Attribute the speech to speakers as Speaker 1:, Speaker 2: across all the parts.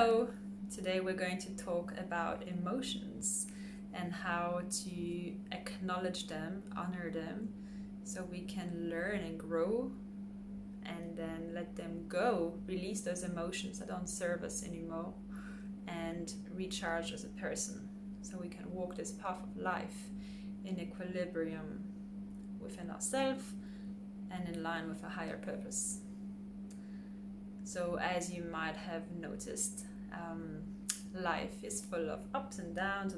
Speaker 1: Hello! Today we're going to talk about emotions and how to acknowledge them, honor them, so we can learn and grow and then let them go, release those emotions that don't serve us anymore, and recharge as a person so we can walk this path of life in equilibrium within ourselves and in line with a higher purpose. So as you might have noticed, life is full of ups and downs,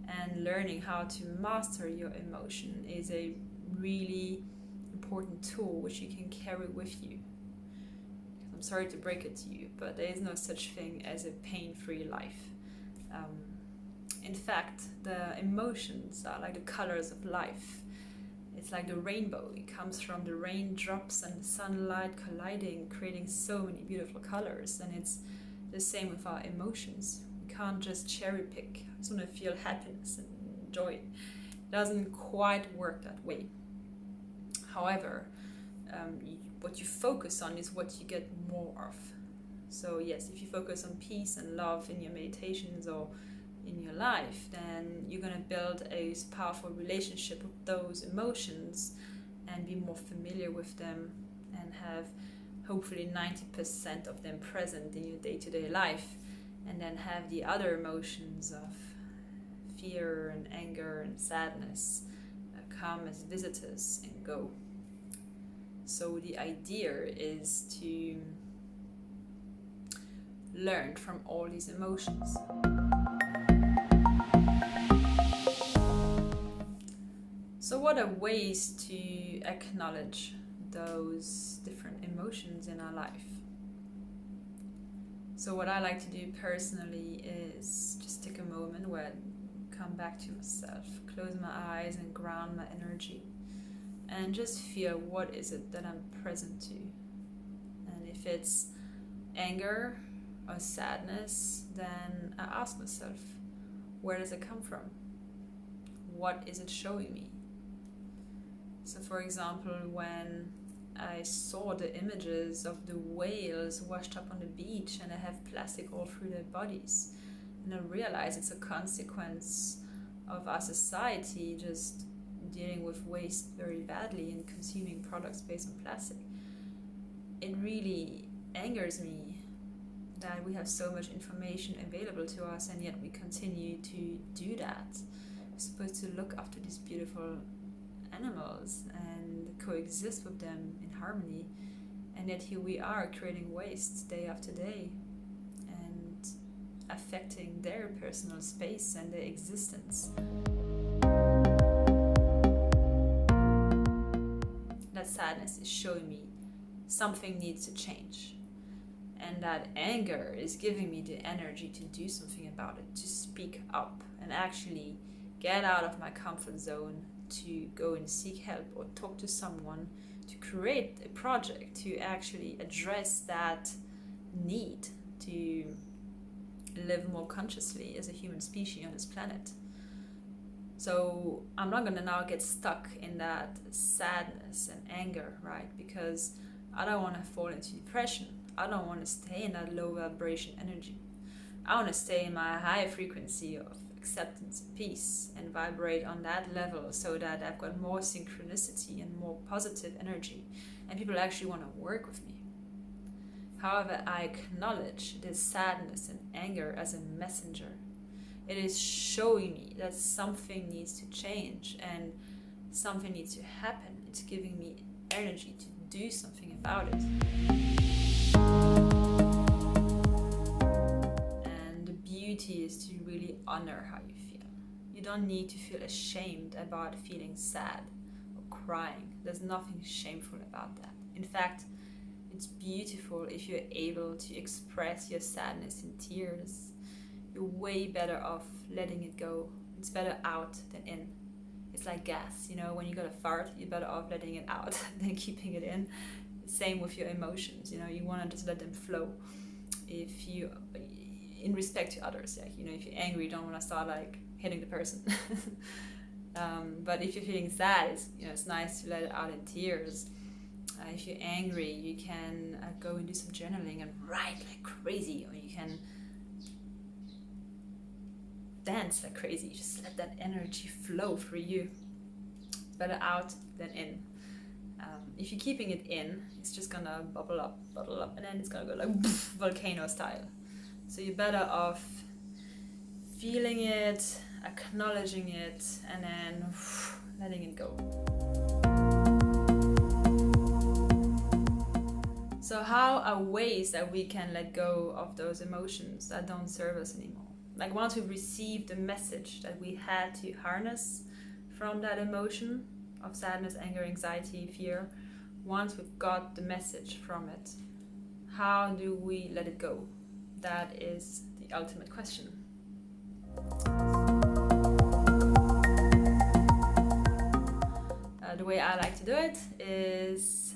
Speaker 1: and learning how to master your emotion is a really important tool which you can carry with you. I'm sorry to break it to you, but there is no such thing as a pain-free life. In fact, the emotions are like the colors of life. It's like the rainbow. It comes from the raindrops and the sunlight colliding, creating so many beautiful colors. And it's the same with our emotions. We can't just cherry pick. I just want to feel happiness and joy. It doesn't quite work that way. However, what you focus on is what you get more of. So yes, if you focus on peace and love in your meditations or in your life, then you're going to build a powerful relationship with those emotions and be more familiar with them and have hopefully 90% of them present in your day-to-day life, and then have the other emotions of fear and anger and sadness come as visitors and go. So the idea is to learn from all these emotions. So what are ways to acknowledge those different emotions in our life? So what I like to do personally is just take a moment where I come back to myself, close my eyes and ground my energy, and just feel what is it that I'm present to. And if it's anger or sadness, then I ask myself, where does it come from? What is it showing me? So for example, when I saw the images of the whales washed up on the beach and they have plastic all through their bodies, and I realized it's a consequence of our society just dealing with waste very badly and consuming products based on plastic, it really angers me that we have so much information available to us and yet we continue to do that. We're supposed to look after these beautiful animals and coexist with them in harmony, and yet here we are creating waste day after day and affecting their personal space and their existence. That sadness is showing me something needs to change, and that anger is giving me the energy to do something about it, to speak up and actually get out of my comfort zone, to go and seek help or talk to someone, to create a project to actually address that need to live more consciously as a human species on this planet. So I'm not going to now get stuck in that sadness and anger, right? Because I don't want to fall into depression. I don't want to stay in that low vibration energy. I want to stay in my high frequency of acceptance and peace and vibrate on that level so that I've got more synchronicity and more positive energy and people actually want to work with me. However, I acknowledge this sadness and anger as a messenger. It is showing me that something needs to change and something needs to happen. It's giving me energy to do something about it. Beauty is to really honor how you feel. You don't need to feel ashamed about feeling sad or crying. There's nothing shameful about that. In fact, it's beautiful if you're able to express your sadness in tears. You're way better off letting it go. It's better out than in. It's like gas, when you got a fart, you're better off letting it out than keeping it in. Same with your emotions, you want to just let them flow. In respect to others, if you're angry, you don't want to start hitting the person. But if you're feeling sad, it's nice to let it out in tears. If you're angry, you can go and do some journaling and write like crazy, or you can dance like crazy. Just let that energy flow through you. Better out than in. If you're keeping it in, it's just gonna bubble up, and then it's gonna go like volcano style. So you're better off feeling it, acknowledging it, and then letting it go. So how are ways that we can let go of those emotions that don't serve us anymore? Like once we've received the message that we had to harness from that emotion of sadness, anger, anxiety, fear, once we've got the message from it, how do we let it go? That is the ultimate question. The way I like to do it is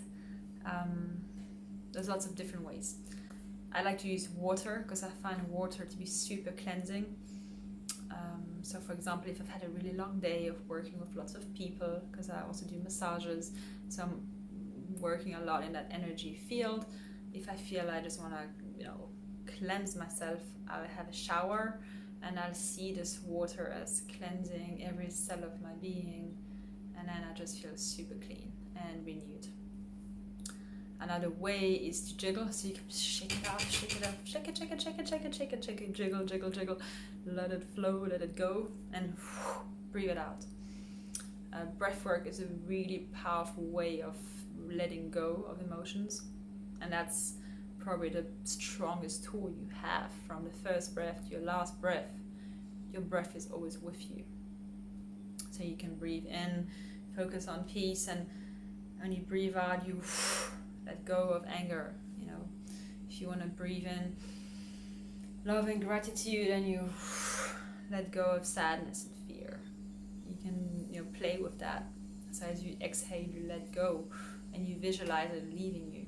Speaker 1: there's lots of different ways. I like to use water because I find water to be super cleansing. So for example, if I've had a really long day of working with lots of people, because I also do massages, so I'm working a lot in that energy field. If I feel I just want to, cleanse myself, I'll have a shower and I'll see this water as cleansing every cell of my being, and then I just feel super clean and renewed. Another way is to jiggle, so you can just shake it off, shake it up, shake it, jiggle, let it flow, let it go, and breathe it out. Breath work is a really powerful way of letting go of emotions, and that's probably the strongest tool you have. From the first breath to your last breath, your breath is always with you. So you can breathe in, focus on peace, and when you breathe out, you let go of anger. If you want to breathe in love and gratitude, and you let go of sadness and fear. You can play with that. So as you exhale, you let go, and you visualize it leaving you.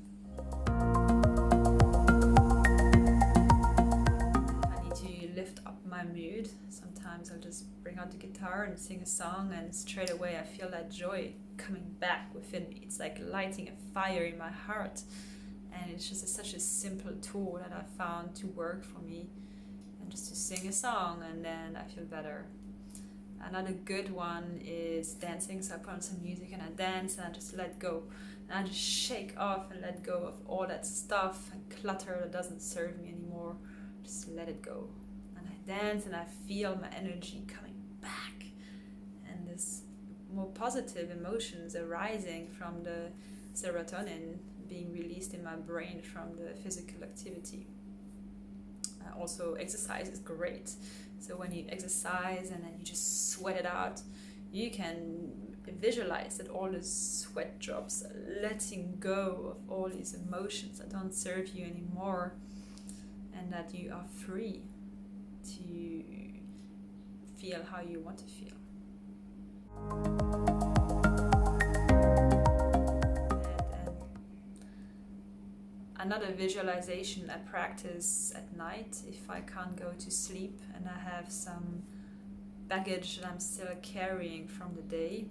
Speaker 1: I need to lift up my mood. Sometimes I'll just bring out the guitar and sing a song, and straight away I feel that joy coming back within me. It's like lighting a fire in my heart, and it's just such a simple tool that I found to work for me, and just to sing a song, and then I feel better. Another good one is dancing. So I put on some music and I dance, and I just let go, and I just shake off and let go of all that stuff and clutter that doesn't serve me anymore. Just let it go, and I dance, and I feel my energy coming back, and this more positive emotions arising from the serotonin being released in my brain from the physical activity. Also, exercise is great. So when you exercise and then you just sweat it out, you can visualize that all the sweat drops are letting go of all these emotions that don't serve you anymore, and that you are free to feel how you want to feel. Another visualization I practice at night if I can't go to sleep and I have some baggage that I'm still carrying from the day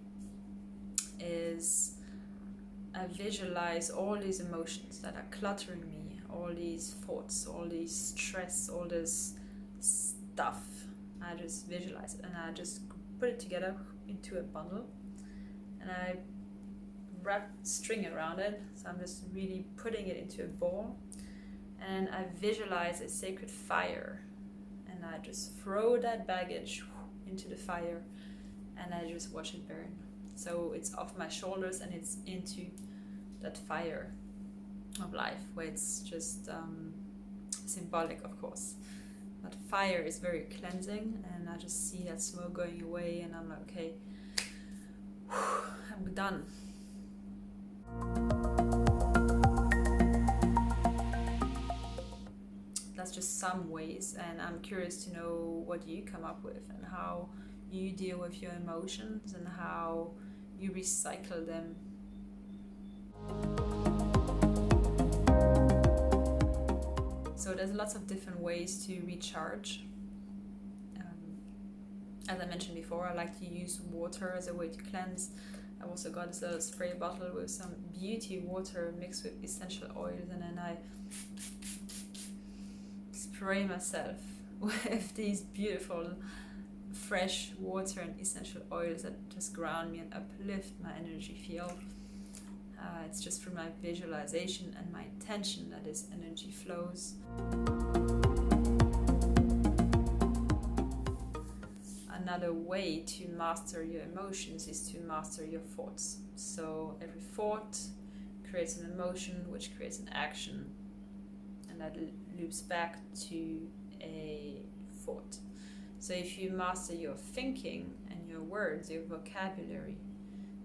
Speaker 1: is I visualize all these emotions that are cluttering me, all these thoughts, all these stress, all this stuff. I just visualize it and I just put it together into a bundle, and I wrap string around it, so I'm just really putting it into a ball, and I visualize a sacred fire, and I just throw that baggage into the fire, and I just watch it burn. So it's off my shoulders and it's into that fire of life, where it's just symbolic, of course, but fire is very cleansing, and I just see that smoke going away, and I'm like, okay, I'm done. That's just some ways, and I'm curious to know what you come up with and how you deal with your emotions and how you recycle them. So there's lots of different ways to recharge. As I mentioned before, I like to use water as a way to cleanse. I've also got this little spray bottle with some beauty water mixed with essential oils, and then I spray myself with these beautiful fresh water and essential oils that just ground me and uplift my energy field. It's just through my visualization and my intention that this energy flows. Another way to master your emotions is to master your thoughts. So every thought creates an emotion, which creates an action, and that loops back to a thought. So if you master your thinking and your words, your vocabulary,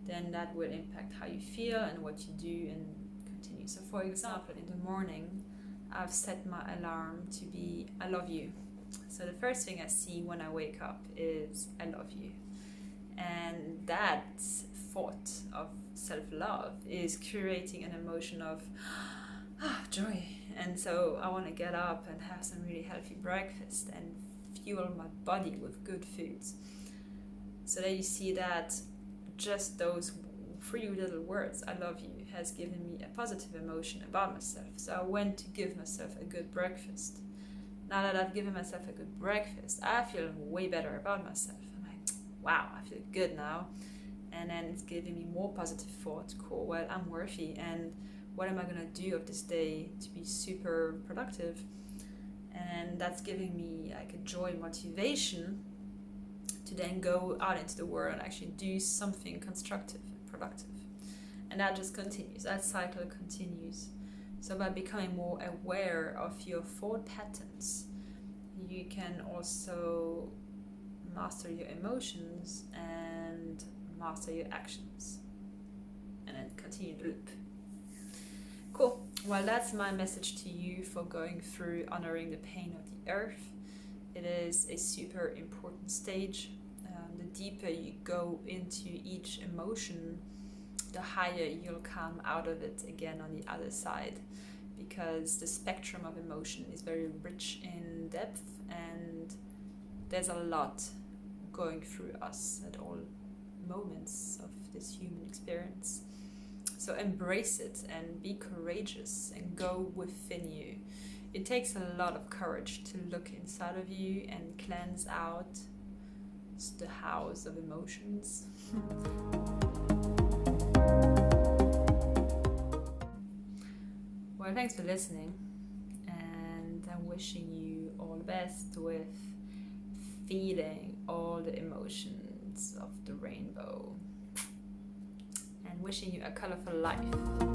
Speaker 1: then that will impact how you feel and what you do and continue. So for example, in the morning, I've set my alarm to be I love you. So the first thing I see when I wake up is I love you. And that thought of self-love is creating an emotion of joy. And so I want to get up and have some really healthy breakfast and fuel my body with good foods. So there you see that just those 3 little words, I love you, has given me a positive emotion about myself. So I went to give myself a good breakfast. Now that I've given myself a good breakfast, I feel way better about myself. I'm like, wow, I feel good now. And then it's giving me more positive thoughts. Cool, well, I'm worthy. And what am I going to do of this day to be super productive? And that's giving me like a joy, motivation to then go out into the world and actually do something constructive and productive. And that just continues. That cycle continues. So by becoming more aware of your thought patterns, you can also master your emotions and master your actions. And then continue the loop. Cool. Well, that's my message to you for going through honoring the pain of the earth. It is a super important stage. The deeper you go into each emotion, the higher you'll come out of it again on the other side, because the spectrum of emotion is very rich in depth and there's a lot going through us at all moments of this human experience. So embrace it and be courageous and go within you. It takes a lot of courage to look inside of you and cleanse out the house of emotions. Well, thanks for listening, and I'm wishing you all the best with feeling all the emotions of the rainbow, and wishing you a colorful life.